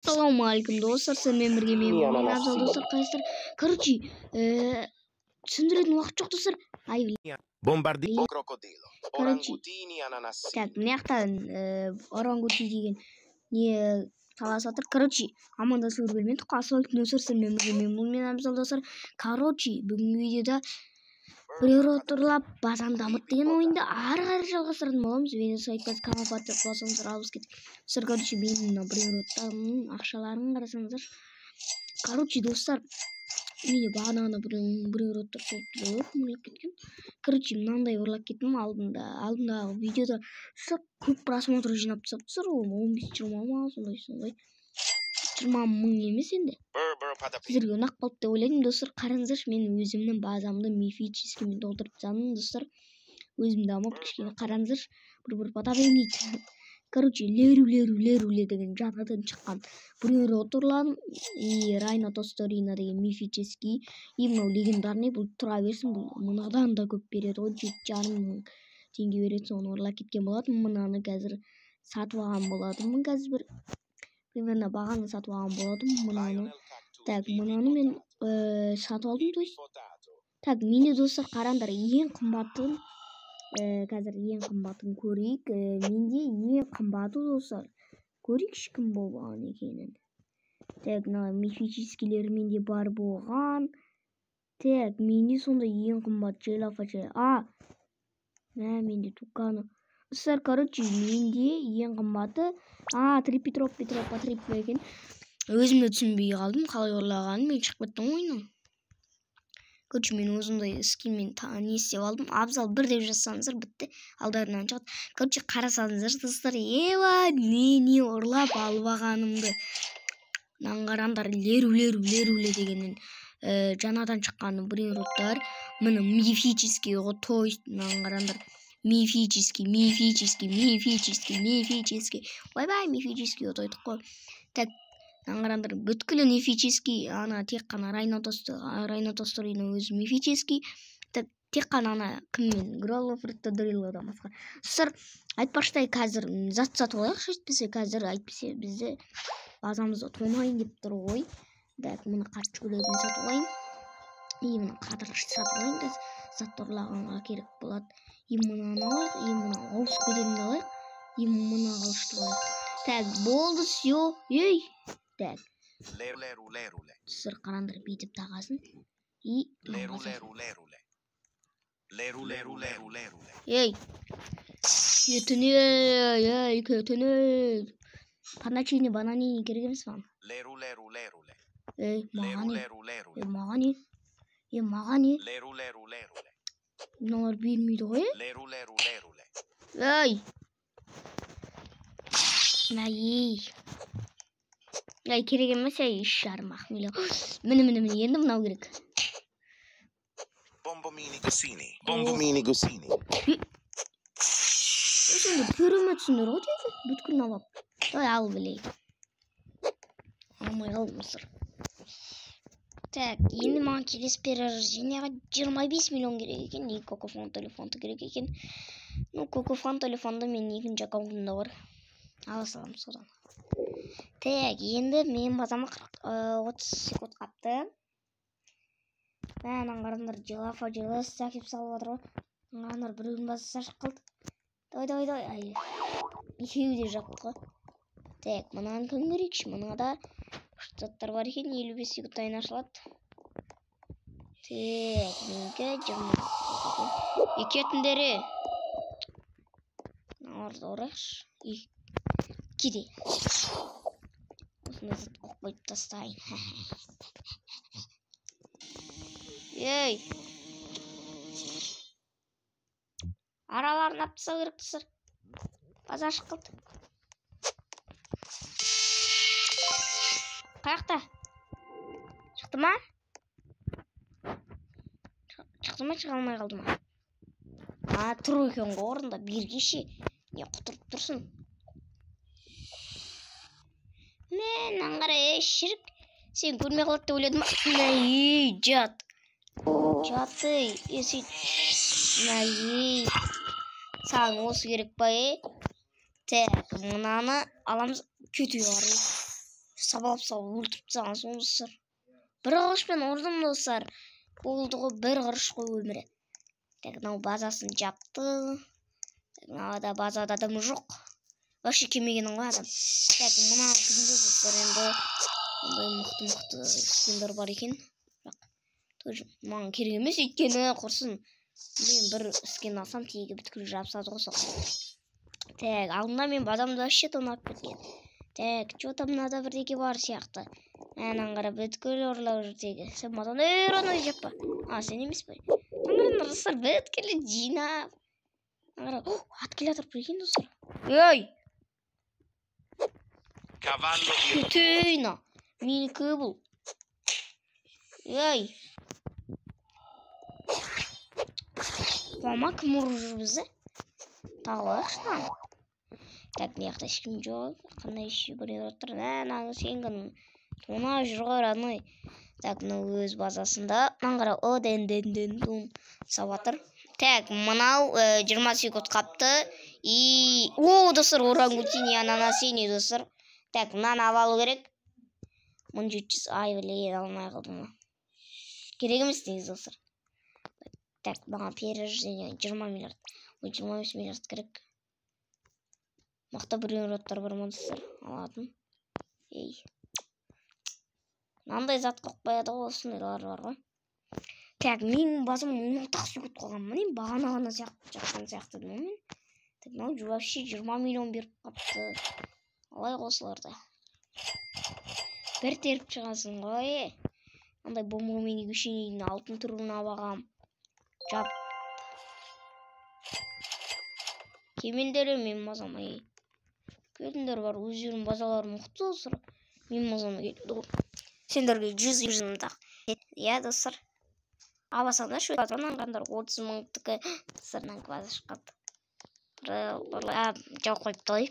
Assalamualaikum dostlar, sen men birge men Abzal dostlar qaysidir. Короче, түсіндіретін уақыт жоқ достар. Bombardino crocodilo. Orangutini ananasini. Так, мына жақтан орангути деген не таласып жатыр. Короче, амандасып үлгермедік. Ассалаумағалейкум достар, sen men birge men Abzal достар. Короче, бүгінгі видеода біреу отырлап базам дамыт деген ойынды ары қарай жалғастыратын боламыз. Видео сайтқа канал подписчик болсаңыздар алып кетіп. Сіздер короче мен біреу оттардың ақшаларын қарасаңыздар. Короче достар, мені бағана біреу оттар соғып ұрлап кеткен. Короче, мынандай ұрлап кеттім алдындағы видеода көп просмотр жинап тастапты. 15-20 ма сондай 20 мың емес енді. Сіздерге ұнақ қалып деп ойлаймын достар. Қараңыздаршы, мен өзімнің базамды мифическими толтырып тастадым достар. Өзім дамып кішкене қараңыздаршы, бір бата бермейді. Короче, леру деген жаңадан шыққан біреу отырладым. И Райна Тосторина деген мифический. И мынау легендарный, бұл тұра берсін, бұл мынадан да көп береді ғой. 7,5 мың теңге береді, соны ұрлап кеткен болатын. Мынаны қазір сатып алған болатынмын. Қазір бір примерно бағаны сатып алған болатынмын мынаны. Так, мынаны мен сатып алдым, то есть. Так, менде достар қараңдар, ең қымбатын қазір ең қымбатын көрейік. Менде ең қымбаты достар. Көрейікші кім болған екенін. Так, мына мифическийлер менде бар болған. Так, менде сонда ең қымбат желафача. Менде туканы. Достар, короче, менде ең қымбаты трипитроп екен. Өзімді түсінбей қалдым, қалай ұрлағанын. Мен шығып кеттім ойыннан. Короче, мен өзімді скинмен не істеп алдым. Абзал 1 деп жазсаңыздар бітті. Алдарынан шығады. Короче, қарасаңыздар достар, не ұрлап алып алғанымды. Наңғарандар леру дегеннен жаңадан шыққаны біреу роттар. Міне мифический ғой, то есть наңғарандар. Мифический. Ойбай, мифический отойдық қой. Так, наңғарандар бүткілі мифический, тек қана Райна Тосторина өзі мифический. Тек қана кіммен? Гролло Фриттодриллодан басқа. Сыр, айтпаштай қазір зат сатып алайықшы, айтпесе қазір айтпесе бізді базамызды тонайын деп тұр ғой. Так, мұны қатшы көлетін сатып алайын. И мұны қадырғышты сатып алайын. Затты ұрлағанға керек болады. И мұнаны алайық, и мұны ауыз көтерімді алайық, и мұны алышты алайық. Так, болды, все. Ей! Так. Сыр қарандар бейтіп тағасын. И Ей! Кетіне. Қандачейіне банани керек емес маған. Маған не? Мыналар бермейді ғой? Керек емес, шарым ақмейлі. Міне, енді мынау керек. Bombomini Gosini. Şimdi göremezsinler o dedi. Bütün alap. Al bile. Ama almasın. Так, енді маған через перерождениеға 25 миллион керек екен. И Кокофон телефонды керек екен. Кокофон телефонды мен екінші аккаунтымда бар. Ала салам содан. Так, енді мен базама 30 секунд қапты. Қарандар желас сәкеп салып жатыр ғой. Қарандар біреудің базасы ашық қалды. Давай. Екеуі де жапты ғой. Так, мынаны кім керекші? Мынада штаттар бар екен, 55 секундтайын ашылады. Так, менікі 20. Екетіндері. Мыналарды орайықшы. Кеде. Осында зат қойып тастайын. Ей! Араларын аптысау керек тұсыр. База ашық қылды. Қаяқта? Шықты ма? Шықты ма, шыға алмай қалды ма? Тұр екен ғой орында, бергеше. Не құтырып тұрсын? Мен аңғара, шірік. Сен көрмей қалады деп ойледім ма? Жат. Жаты, саған осы керек па, Так, мынаны аламыз, көтеу арай. сабалап өлтіріп тастаған соң достар. Бір қылышпен ұрдым достар. Болды ғой, бір құрыш қой өмірі. Так, мынау базасын жапты. Мынада базада адам жоқ. Вообще келмегенің ғой адам. Так, мына күнде достар енді ондай мықты скиндар бар екен. Бірақ тоже маған керек емес, өйткені құрсын. Мен бір скин алсам тегі бүткіл жабысады ғой соған. Так, алдында мен базамды вообще тонап кеткен. Так, что-то мынада бірдеңе бар сияқты. Әнін қарап бүткіл ұрлап жүр тегі. Сен базаны ұраны жаппа. Сен емес пе? Аңғырын достар бүткіл жинап. Ат келе жатыр екен достар. Ей! Көтейна. Менікі бұл. Ей! Мама кім ұрып жүр бізді? Тағылықшынан. Так, мияқта ешкім жоқ. Қандай іші біреу отыр. Нағыз сен күнің. Тона жүр ғой, родной. Так, мынау өз базасында. Наңғара ден сабатыр. Так, мынау 20 секунд қапты. И... достар, орангутини ананасини, достар. Так, мынаны алу керек. 1700 ай біле алмай қалдым. Керек емес негіз, достар. Так, маған перерождение 20 миллиард. 25 миллиард керек. Мақта біреу роттар бар ма, достар? Алатын. Ей. Мынандай зат қоқпаяды ғой, осындайлар бар ғой. Так, менің базым 16 секунд қалған. Міне бағана жаққан сияқты дым мен. Так, мынау вообще 20 миллион беріп қапты. Алай қосыларды. Бір теріп шығасың ғой. Андай бомбамен күшенейдің алтын түріне бағам. Жап. Кемендері мен базам ай. Көтіндер бар, өздерінің базалары мұқты олсыр. Мен базамы келді ғой. Сендерге 100 жүзімдақ. Я, достар. Абасанда шөй базанан қандар 30 мыңдықы сырнан база шыққады. Жау қойыпты ғой.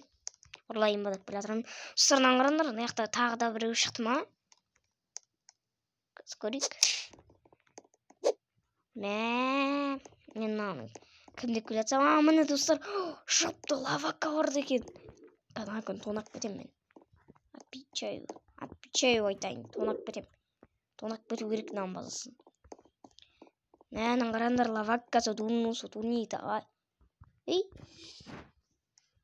Ұрлайын бадап білатырым. Сырнан қырандар, наяқта тағы да біреу шықты ма? Көрейік. Мен нағын. Кімде көлетсам, міне достар, шыпты лавака барды екен. Қана күн тонақ кетем мен. Отпечаю айтайын, тонақ кетем. Тонақ кету керек нан базасын. Нәнің қарандар лаваккасы тунита. Ей?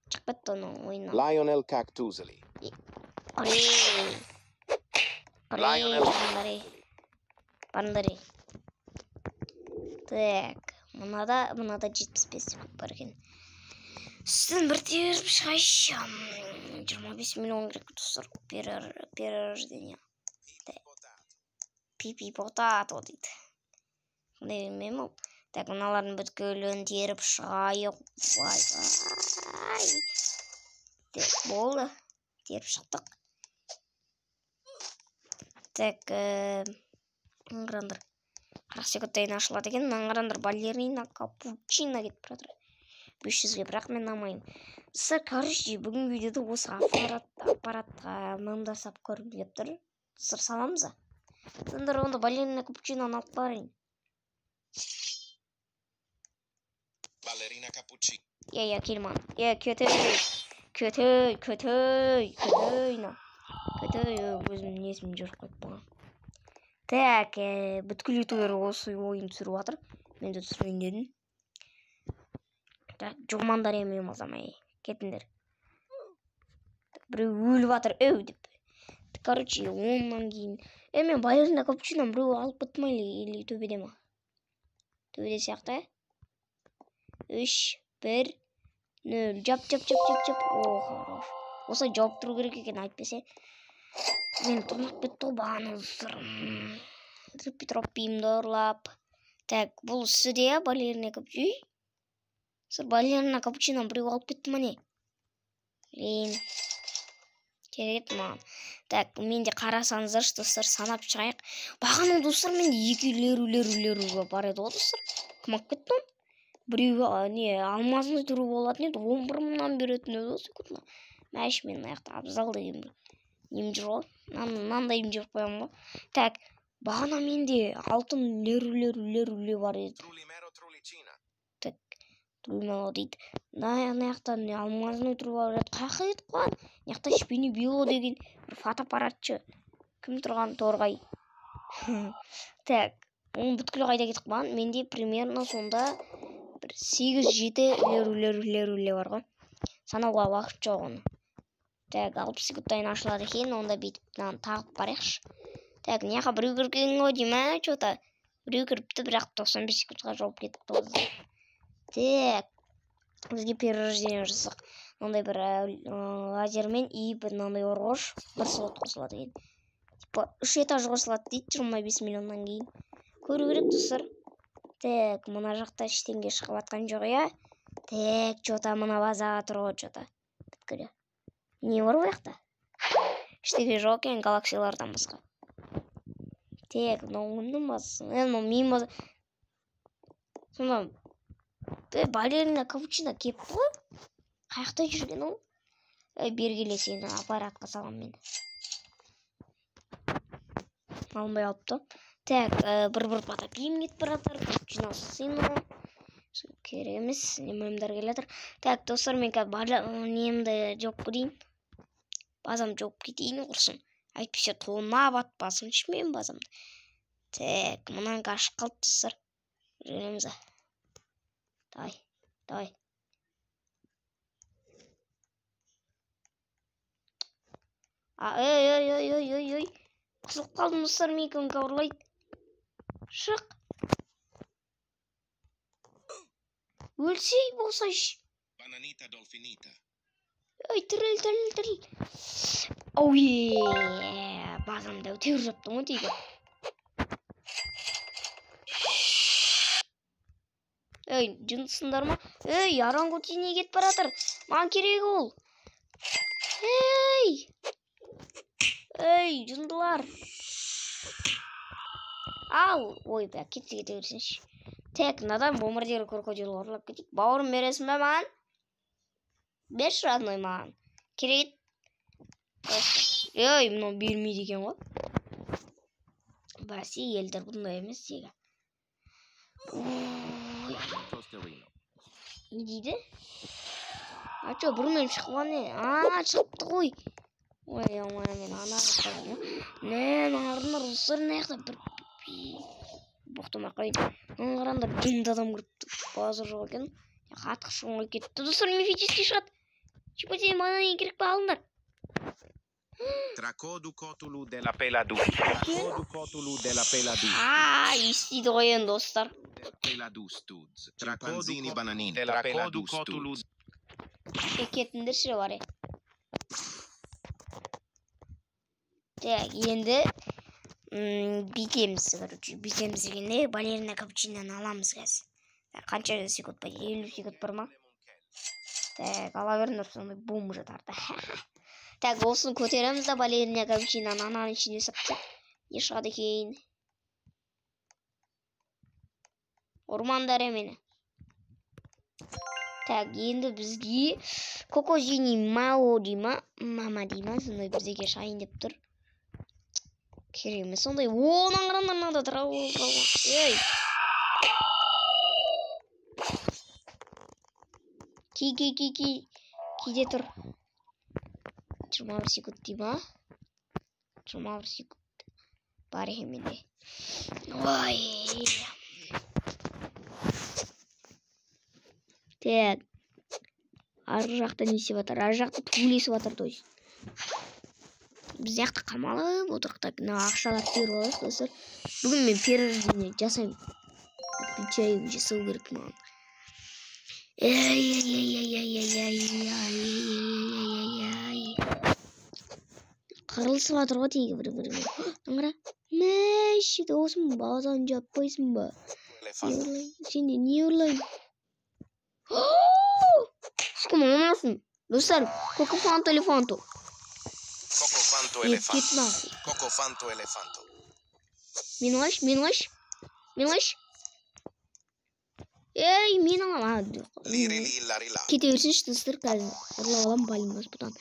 Чықпетті оның ойынан. Lionel Cactuseli. Барындари. Так, мынада 75 секунд бар екен. Сізден бір теріп шығайшам. 25 миллион керек достар. Перерождение. Пипи потато дейді. Не білмеймін. Так, мыналардың бүткілін теріп шығайық. Вай. Так, болды. Теріп шықтық. Так, аңғырандар. 40 секундтайын ашылады екен. Аңғырандар балерина капучино кетіп жатыр. 500-ге, бірақ мен алмаймын. Сыр, короче, бүгін видеода осы аппаратқа маңдасап көріп келіп тұр. Сыр саламыз. Сендер онда балерина капучиноны алып барайын. Ballerina cappuccino. Келман. Көтей. Өзім несім жүріп қойып болған. Так, бүткіл ютубер осы ойын түсіріп жатыр. Мен де түсірейін дедім. Так, жоғмандар емен мазамай. Кетіндер. Біреу өліп жатыр, өу деп. Короче, оннан кейін. Мен балерина капучино біреу алып бітті ма или төбеде ма? Төбеде сияқты. 3, 1, 0. Жап. О, хорош. Осы жауап тұру керек екен айтпесе. Мен тұрмақ бетті ғой бағаны ұстырым. Троппимді ұрлап. Так, бұл сүде балерина капучино. Сыр балерина капучино біреу алып кетті ма не? Керек маған. Так, менде қарасаңыздар, достар, санап шығайық. Бағаны достар, менде екі үйлеру бар еді ғой, достар. Кім алып кетті он? Біреу алмазының түрі болатын еді, 11 мыңнан беретін еді осы секундына. Мәш мен аяқта абзал деген бір нем жүр ғой. Мынандай ем жүріп қоямын ғой. Так, бағана менде алтын үйлеру бар еді. Так, трулимело дейді. Наяқтан алмазының түрі бар еді. Қақы еді қоған. Наяқта шпини било деген Fotoapparatчы. Кім тұрған торғай? Так, оның бүткілі қайда кетіп қалған? Менде примерно сонда бір 8-7 үлер бар ғой. Санауға уақыт жоқ оны. Так, 60 секундтайын ашылады екен, онда бүйтіп тағып барайықшы. Так, мынақа біреу кірген ғой деймін, что-то. Біреу кіріпті, бірақ 95 секундқа жауып кетіпті өзі. Так, бізге перерождение жасақ. Мынандай бір лазермен и бір мынандай орғош, бір слот қосылады екен. Типа 3 этаж қосылады дейді 25 миллионнан кейін. Көру керек достар. Так, мына жақта ештеңе шығып жатқан жоқ, иә? Так, что-то мына базаға тұр ғой, что-то. Бүткілі. Не бар бұл жақта? Ештеңе жоқ екен галаксиялардан басқа. Так, мынау кімнің базасы? Мынау мен база. Сонда балерина капучино кеп қой. Қаяқта жүрген ол? Бергеле сені аппаратқа салам мен. Алынбай алыпты. Так, бір потопим кетіп баратыр. Капучиносы сені. Керек емес, немемдер келетір. Так, достар, мен немді жоқ көрейін. Базам жоқ кетейін құрсын. Әйтпесе тонна батпасыншы мен базамды. Так, мұнан қашып қалды достар. Жүреміз. Давай. Ой. Қысылып қалдым достар, мен екеуін қауырлайды. Шық. Өлсей болсайшы. Bananita dolfinita. Ой, тіріл. Ой, базамда өтеуір жаптым ғой дейді. Ой, жындысыңдар ма? Ой, орангутини кетіп баратыр. Маған керек ол. Ой, жындылар. Ал, ой, бә, кете берсінші. Так, надан бомбардир крокодил орлап кетейік. Бауырым бересің бе маған? Берші родной маған. Керек. Ой, мынау бермейді екен ғой. Бәсе, елдер бұндай емес сега. Не дейді? Чо, бұрмен шыққан не? Шықты ғой. Ой, мен ана қақтағым. Мен арындар ұсыр наяқта бір бұқтыма қайын. Қарандар жынды адам кіріпті. Базыр жоқ екен. Қатқы шығынға кетті. Достар, мифический шығады. Чипотен мана не керек па алындар? Trachodocotulu della Peladus. Естиді қойын достар. Peladus tuds. Chimpanzini bananini della Peladus tuds. Кетіндер ше бар е. Так, енді бекеміз, короче. Бекеміз дегенде балерина капучиноны аламыз қазір. Қанша секунд ба? 50 секунд бар ма? Так, ала беріңдер, сондай бомба жатарды. Так, болсын көтереміз да балерина капучиноны ананың ішіне саптық. Не шығады екен? Ормандар емені. Так, енді бізге кокозини мао дейма, мама дейма, сондай біздеге шайын деп тұр. Керек емес, сондай онан қарандар надо тұрау. Ей! Кейде тұр. 21 секунд дейма. 21 секунд. Бар еменде. Ой! Так, арғы жақта не сеп атыр? Арғы жақта түгілесіп атыр, то есть. Біз жақта қамалып отырықтап, ақшалар тер болайық, достар. Бүгін мен перерождение жасаймын. Отвечаю, жасау керек маған. Қырылысып атыр ғой тегі бір-бірімен. Аңғыра, мәші, досым, базан жаппайсың ба? Сен де не ұрлайын? Сколько мамасın? Dostlar, Cocofanto elefanto. Cocofanto elefanto. Cocofanto elefanto. Minlaş. Ey, min alam. Lirila. Kete versin dostlar қазір. Ұрлап балым осы бұдан.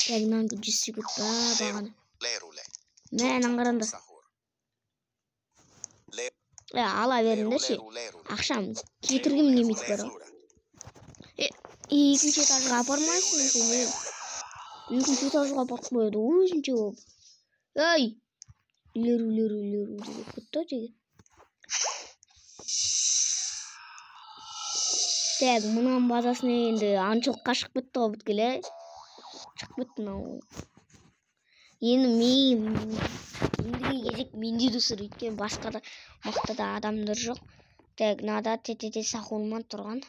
Ягынан 100 секунд бағаны. Мен аңғаранда. Ала беріңдерші. Ақшам кетіргім келмейді бар. Екінші этажға апармайсың сен. Екінші этажға барып қояды өзінше болып. Ай! Үлер кетті жеге. Так, мұнан базасына енді аңшылыққа шығып кетті ғой бүткілі. Шығып кетті мынау. Енді ендігі кезек менде достар, өйткені басқа да мақтада адамдар жоқ. Так, надо тетете сақылман тұрған.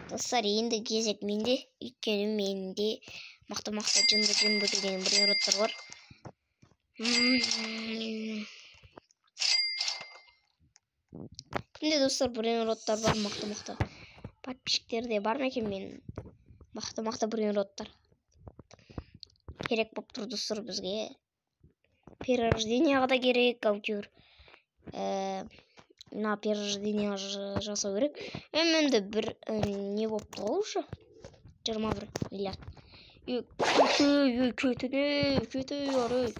Достар, енді кезек менде, өйткені менде мақта жынбы деген бір роттар бар. Кімде достар бір роттар бар, мақта. Подписчиктерде бар ма екен мен? Мақта бір роттар. Керек болып тұр достар бізге. Перерожденияға да керек, әйтеуір. Мына перерождение жасау керек. Енді бір не болып тұр уже? 21 миллиард. Кетті, арай.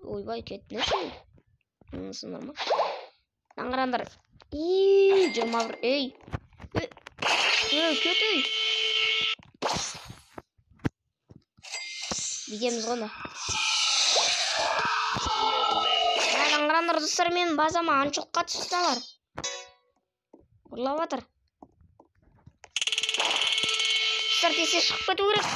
Ойбай, кетті. Мұнысы норма. Аңғарандар. 21, ей. Кетті. Бидеміз ғонда. Аңғарандар достар, мен базама аңшылыққа түсталар. Ұрлап атыр. Достар, тесе шығып кету керек.